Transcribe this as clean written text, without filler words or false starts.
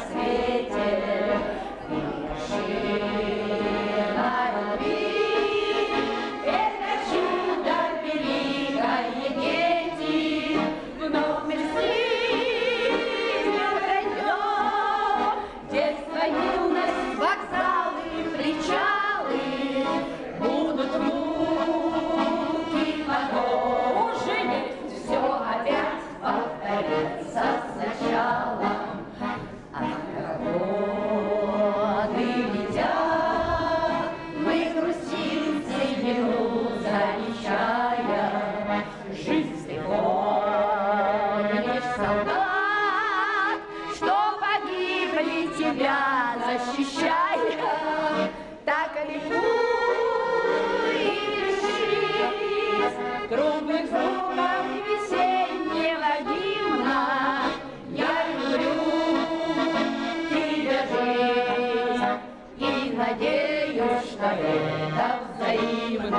свете, вершина любви. Это чудо великое, дети, вновь мы пройдем. Детство, юность, вокзалы, причалы, будут муки потом. Уже есть все опять повторится сначала. А годы летят, мы грустим седину, замечая жизнь ты помнишь, солдат, что погибли тебя защищая. Так ликуй и лишись трудных звуков весеннего гимна. Я люблю тебя, жизнь, и надеюсь, что это взаимно.